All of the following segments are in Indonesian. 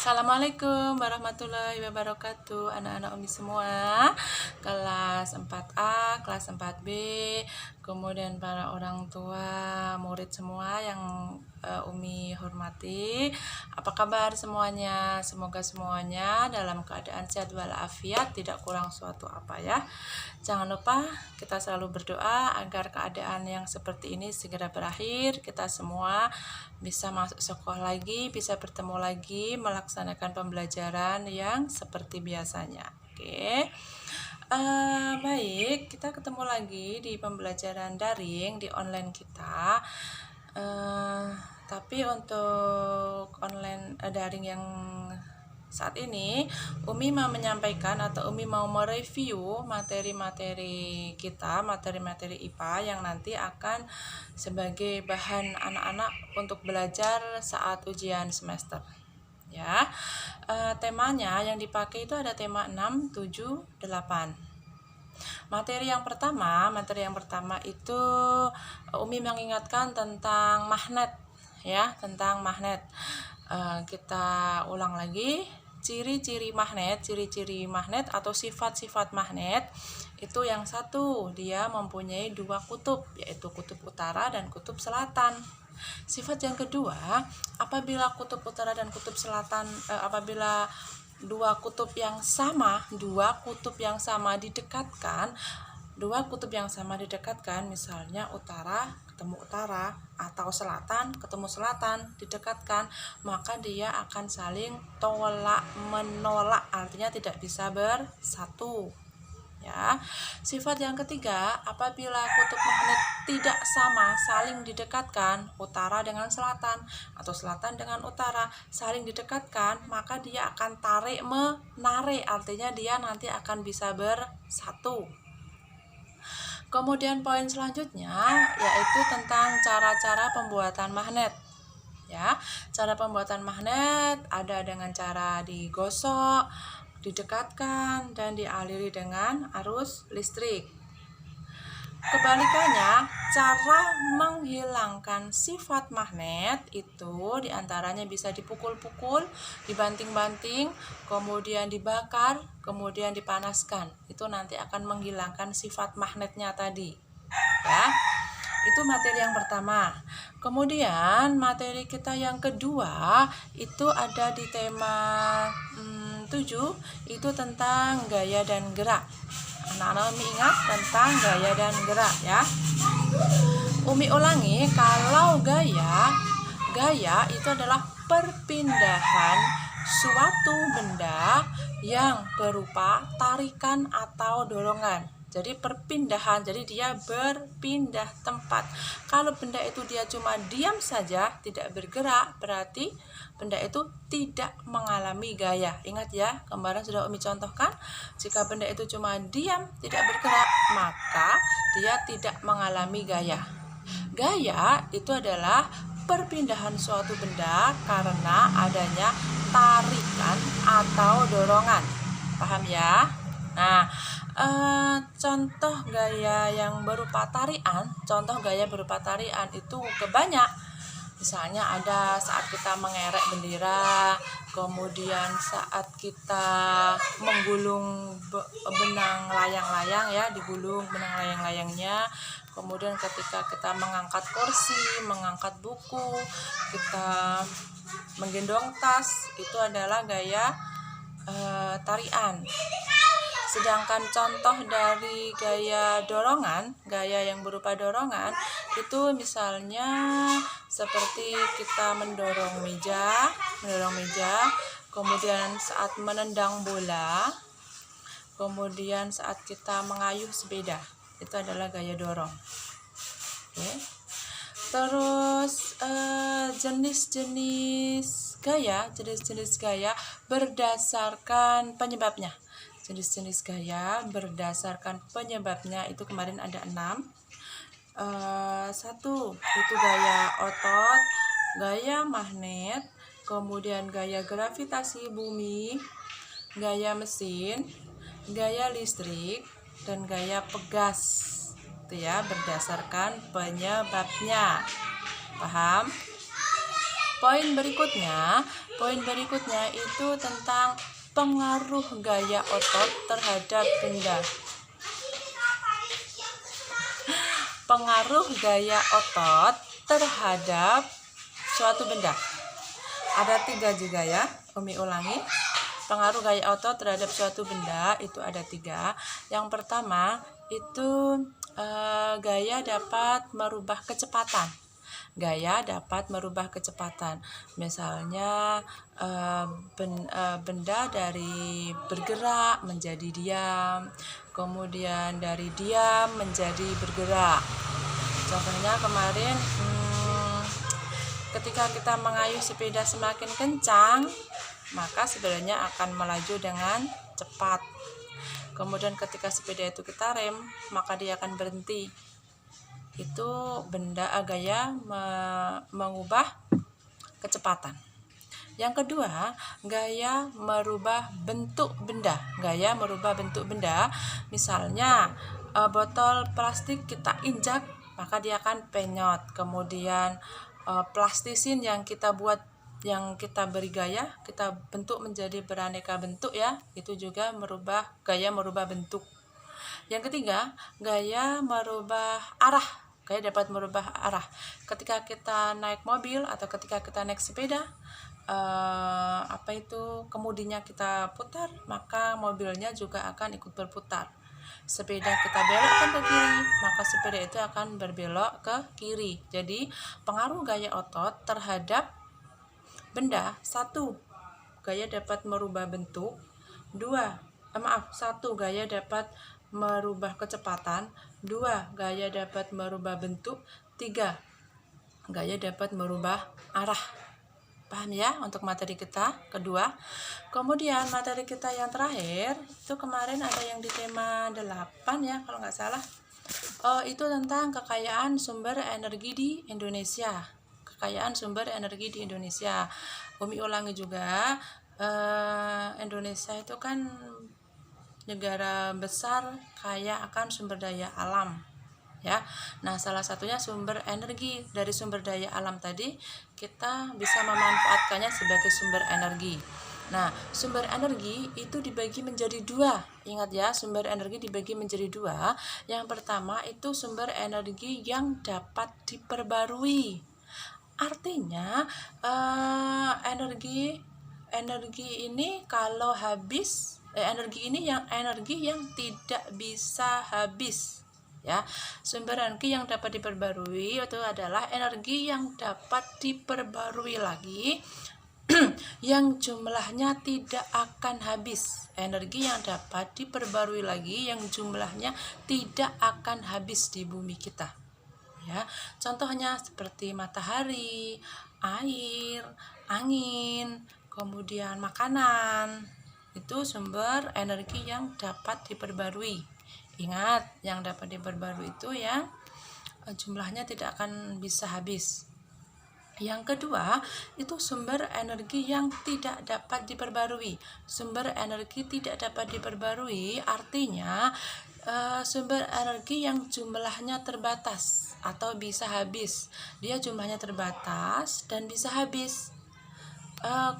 Assalamualaikum warahmatullahi wabarakatuh. Anak-anak Umi semua, kelas 4A, kelas 4B, kemudian para orang tua, murid semua yang Umi hormati. Apa kabar semuanya? Semoga semuanya dalam keadaan sehat walafiat, tidak kurang suatu apa ya. Jangan lupa kita selalu berdoa agar keadaan yang seperti ini segera berakhir. Kita semua bisa masuk sekolah lagi, bisa bertemu lagi, melaksanakan pembelajaran yang seperti biasanya. Oke. Baik, kita ketemu lagi di pembelajaran daring di online kita. Tapi untuk online daring yang saat ini, Umi mau menyampaikan atau Umi mau mereview materi-materi kita, materi-materi IPA yang nanti akan sebagai bahan anak-anak untuk belajar saat ujian semester. Ya, temanya yang dipakai itu ada tema 6, 7, 8. Materi yang pertama itu Umi mengingatkan tentang magnet, ya, tentang magnet. Kita ulang lagi, ciri-ciri magnet atau sifat-sifat magnet itu yang satu, dia mempunyai dua kutub, yaitu kutub utara dan kutub selatan. Sifat yang kedua, apabila kutub utara dan kutub selatan, apabila dua kutub yang sama didekatkan, misalnya utara ketemu utara atau selatan ketemu selatan didekatkan, maka dia akan saling tolak menolak, artinya tidak bisa bersatu. Ya. Sifat yang ketiga, apabila kutub magnet tidak sama saling didekatkan, utara dengan selatan atau selatan dengan utara saling didekatkan, maka dia akan tarik menarik, artinya dia nanti akan bisa bersatu. Kemudian poin selanjutnya yaitu tentang cara-cara pembuatan magnet. Ya, cara pembuatan magnet ada dengan cara digosok, didekatkan, dan dialiri dengan arus listrik. Kebalikannya, cara menghilangkan sifat magnet itu diantaranya bisa dipukul-pukul, dibanting-banting, kemudian dibakar, kemudian dipanaskan. Itu nanti akan menghilangkan sifat magnetnya tadi. Ya, itu materi yang pertama. Kemudian materi kita yang kedua itu ada di tema 7, itu tentang gaya dan gerak. Anak-anak Umi ingat tentang gaya dan gerak ya. Umi ulangi, kalau gaya itu adalah perpindahan suatu benda yang berupa tarikan atau dorongan. Jadi perpindahan, jadi dia berpindah tempat. Kalau benda itu dia cuma diam saja, tidak bergerak, berarti benda itu tidak mengalami gaya. Ingat ya, kemarin sudah Umi contohkan, jika benda itu cuma diam, tidak bergerak, maka dia tidak mengalami gaya. Gaya itu adalah perpindahan suatu benda karena adanya tarikan atau dorongan. Paham ya? Nah, contoh gaya berupa tarian itu kebanyak. Misalnya ada saat kita mengerek bendera, kemudian saat kita menggulung benang layang-layang ya, digulung benang layang-layangnya. Kemudian ketika kita mengangkat kursi, mengangkat buku, kita menggendong tas, itu adalah gaya tarian. Sedangkan contoh dari gaya yang berupa dorongan itu misalnya seperti kita mendorong meja, kemudian saat menendang bola, kemudian saat kita mengayuh sepeda, itu adalah gaya dorong. Oke. Terus jenis-jenis gaya berdasarkan penyebabnya. Jenis-jenis gaya berdasarkan penyebabnya itu kemarin ada 6. 1 itu gaya otot, gaya magnet, kemudian gaya gravitasi bumi, gaya mesin, gaya listrik, dan gaya pegas. Itu ya, berdasarkan penyebabnya. Paham? Poin berikutnya Poin berikutnya itu tentang pengaruh gaya otot terhadap benda. Pengaruh gaya otot terhadap suatu benda. Ada 3 juga ya, Umi ulangi. Pengaruh gaya otot terhadap suatu benda itu ada 3. Yang pertama itu gaya dapat merubah kecepatan. Gaya dapat merubah kecepatan. Misalnya benda dari bergerak menjadi diam, kemudian dari diam menjadi bergerak. Contohnya kemarin ketika kita mengayuh sepeda semakin kencang, maka sepedanya akan melaju dengan cepat. Kemudian ketika sepeda itu kita rem, maka dia akan berhenti. Itu gaya mengubah kecepatan. Yang kedua, gaya merubah bentuk benda. Gaya merubah bentuk benda, misalnya botol plastik kita injak, maka dia akan penyot. Kemudian plastisin yang kita buat, yang kita beri gaya, kita bentuk menjadi beraneka bentuk ya, itu juga gaya merubah bentuk. Yang ketiga, gaya merubah arah. Gaya dapat merubah arah. Ketika kita naik mobil atau ketika kita naik sepeda, kemudinya kita putar, maka mobilnya juga akan ikut berputar. Sepeda kita belokkan ke kiri, maka sepeda itu akan berbelok ke kiri. Jadi pengaruh gaya otot terhadap benda, 1, gaya dapat merubah bentuk. 1, gaya dapat merubah kecepatan. 2, gaya dapat merubah bentuk. 3, gaya dapat merubah arah. Paham ya untuk materi kita kedua? Kemudian materi kita yang terakhir itu kemarin ada yang di tema 8 ya kalau nggak salah. Itu tentang kekayaan sumber energi di Indonesia. Kekayaan sumber energi di Indonesia. Umi ulangi juga, Indonesia itu kan negara besar kaya akan sumber daya alam ya. Nah, salah satunya sumber energi. Dari sumber daya alam tadi kita bisa memanfaatkannya sebagai sumber energi. Nah, sumber energi itu dibagi menjadi 2. Ingat ya, sumber energi dibagi menjadi 2. Yang pertama itu sumber energi yang dapat diperbarui. Artinya energi ini kalau habis, energi yang tidak bisa habis ya. Sumber energi yang dapat diperbarui itu adalah energi yang dapat diperbarui lagi yang jumlahnya tidak akan habis. Energi yang dapat diperbarui lagi yang jumlahnya tidak akan habis di bumi kita ya. Contohnya seperti matahari, air, angin, kemudian makanan. Itu sumber energi yang dapat diperbarui. Ingat, yang dapat diperbarui itu yang jumlahnya tidak akan bisa habis. Yang kedua, itu sumber energi yang tidak dapat diperbarui. Sumber energi tidak dapat diperbarui artinya sumber energi yang jumlahnya terbatas atau bisa habis. Dia jumlahnya terbatas dan bisa habis.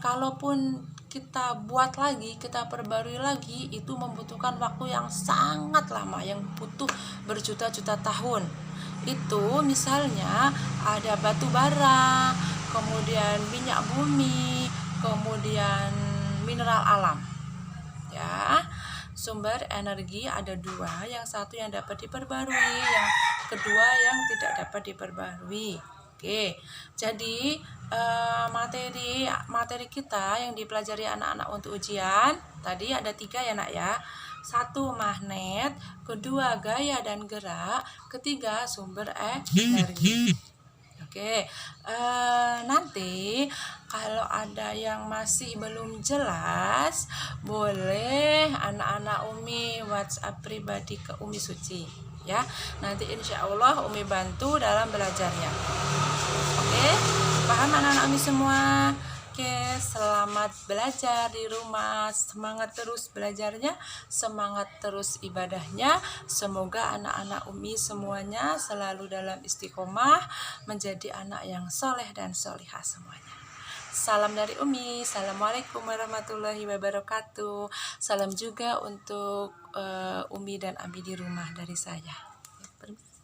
Kalaupun kita buat lagi, kita perbarui lagi, itu membutuhkan waktu yang sangat lama, yang butuh berjuta-juta tahun. Itu misalnya ada batu bara, kemudian minyak bumi, kemudian mineral alam ya. Sumber energi ada 2, yang satu yang dapat diperbarui, yang kedua yang tidak dapat diperbarui. Oke, jadi materi kita yang dipelajari anak-anak untuk ujian tadi ada 3 ya nak ya. 1, magnet, kedua gaya dan gerak, ketiga sumber energi. Oke, nanti kalau ada yang masih belum jelas, boleh anak-anak Umi WhatsApp pribadi ke Umi Suci ya. Nanti insya Allah Umi bantu dalam belajarnya. Oke, paham anak-anak Umi semua? Oke, selamat belajar di rumah. Semangat terus belajarnya, semangat terus ibadahnya. Semoga anak-anak Umi semuanya selalu dalam istiqomah, menjadi anak yang soleh dan solihah semuanya. Salam dari Umi. Assalamualaikum warahmatullahi wabarakatuh. Salam juga untuk Umi dan Abi di rumah dari saya. Permisi.